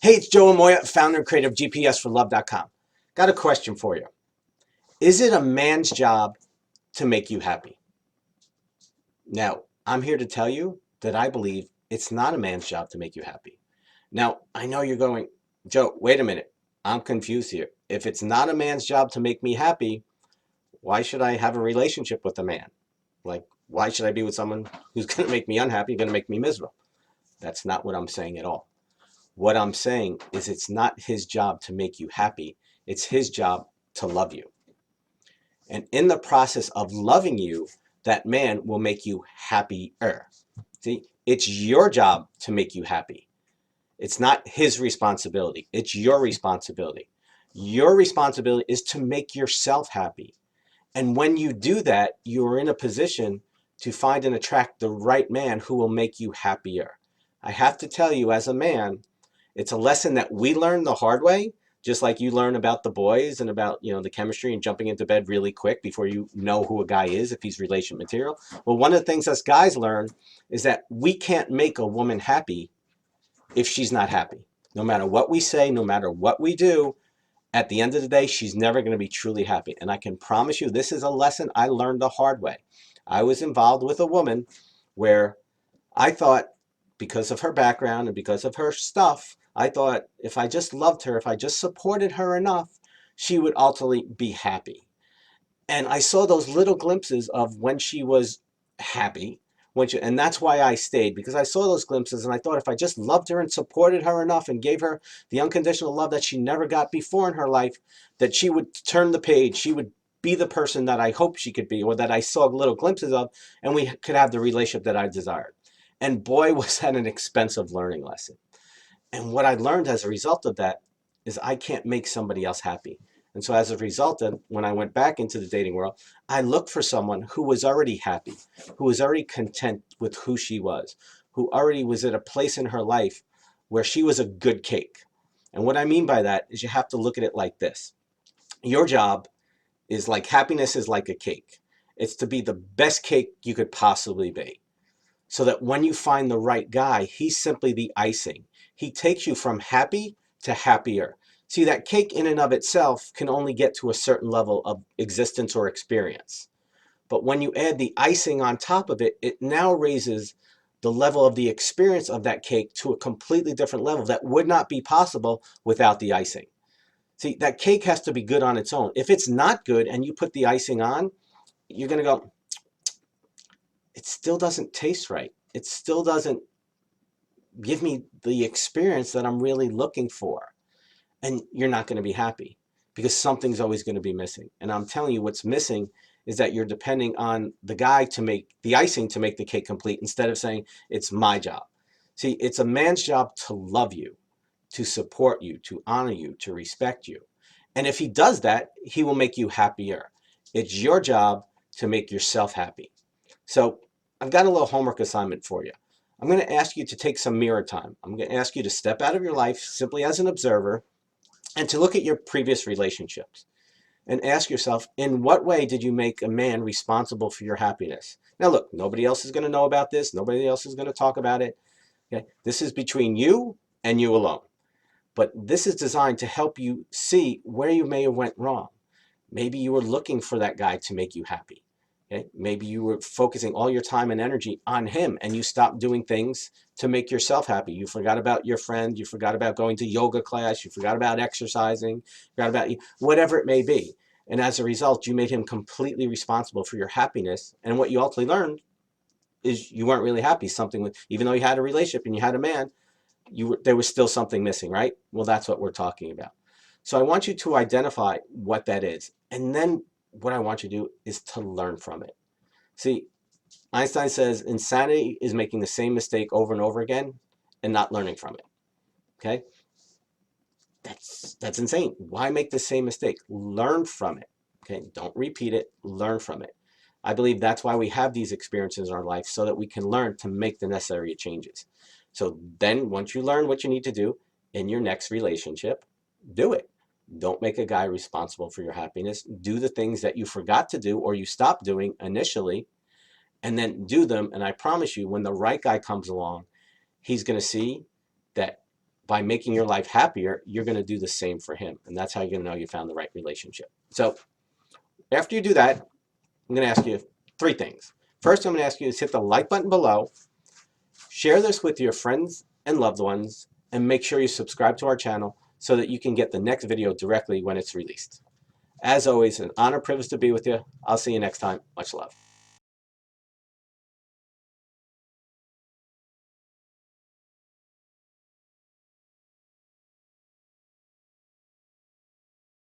Hey, it's Joe Amoia, founder and creator of GPSforlove.com. Got a question for you. Is it a man's job to make you happy? Now, I'm here to tell you that I believe it's not a man's job to make you happy. Now, I know you're going, Joe, wait a minute. I'm confused here. If it's not a man's job to make me happy, why should I have a relationship with a man? Like, why should I be with someone who's going to make me unhappy, going to make me miserable? That's not what I'm saying at all. What I'm saying is it's not his job to make you happy. It's his job to love you. And in the process of loving you, that man will make you happier. See, it's your job to make you happy. It's not his responsibility. It's your responsibility. Your responsibility is to make yourself happy. And when you do that, you are in a position to find and attract the right man who will make you happier. I have to tell you, as a man, it's a lesson that we learn the hard way, just like you learn about the boys and about, the chemistry and jumping into bed really quick before you know who a guy is, if he's relation material. Well, one of the things us guys learn is that we can't make a woman happy if she's not happy. No matter what we say, no matter what we do, at the end of the day, she's never going to be truly happy. And I can promise you, this is a lesson I learned the hard way. I was involved with a woman where I thought, because of her background and because of her stuff, I thought if I just loved her, if I just supported her enough, she would ultimately be happy. And I saw those little glimpses of when she was happy. And that's why I stayed, because I saw those glimpses and I thought if I just loved her and supported her enough and gave her the unconditional love that she never got before in her life, that she would turn the page, she would be the person that I hoped she could be, or that I saw little glimpses of, and we could have the relationship that I desired. And boy, was that an expensive learning lesson. And what I learned as a result of that is I can't make somebody else happy. And so as a result of when I went back into the dating world, I looked for someone who was already happy, who was already content with who she was, who already was at a place in her life where she was a good cake. And what I mean by that is you have to look at it like this. Your job is like happiness is like a cake. It's to be the best cake you could possibly be, so that when you find the right guy, he's simply the icing. He takes you from happy to happier. See, that cake in and of itself can only get to a certain level of existence or experience. But when you add the icing on top of it, it now raises the level of the experience of that cake to a completely different level that would not be possible without the icing. See, that cake has to be good on its own. If it's not good and you put the icing on, you're going to go, it still doesn't taste right. It still doesn't give me the experience that I'm really looking for. And you're not going to be happy because something's always going to be missing. And I'm telling you, what's missing is that you're depending on the guy to make the icing to make the cake complete instead of saying, it's my job. See, it's a man's job to love you, to support you, to honor you, to respect you. And if he does that, he will make you happier. It's your job to make yourself happy. So I've got a little homework assignment for you. I'm going to ask you to take some mirror time. I'm going to ask you to step out of your life simply as an observer and to look at your previous relationships and ask yourself, in what way did you make a man responsible for your happiness? Now, look, nobody else is going to know about this. Nobody else is going to talk about it. Okay? This is between you and you alone. But this is designed to help you see where you may have went wrong. Maybe you were looking for that guy to make you happy. Okay? Maybe you were focusing all your time and energy on him and you stopped doing things to make yourself happy. You forgot about your friend. You forgot about going to yoga class. You forgot about exercising. You forgot about whatever it may be. And as a result, you made him completely responsible for your happiness. And what you ultimately learned is you weren't really happy. Even though you had a relationship and you had a man, there was still something missing, right? Well, that's what we're talking about. So I want you to identify what that is. And then what I want you to do is to learn from it. See, Einstein says insanity is making the same mistake over and over again and not learning from it. Okay? That's insane. Why make the same mistake? Learn from it. Okay? Don't repeat it. Learn from it. I believe that's why we have these experiences in our life, so that we can learn to make the necessary changes. So then once you learn what you need to do in your next relationship, do it. Don't make a guy responsible for your happiness. Do the things that you forgot to do or you stopped doing initially, and then do them. And I promise you, when the right guy comes along, he's going to see that by making your life happier, you're going to do the same for him. And that's how you're going to know you found the right relationship. So after you do that, I'm going to ask you 3 things. First, I'm going to ask you to hit the like button below, share this with your friends and loved ones, and make sure you subscribe to our channel so that you can get the next video directly when it's released. As always, an honor, privilege to be with you. I'll see you next time. Much love.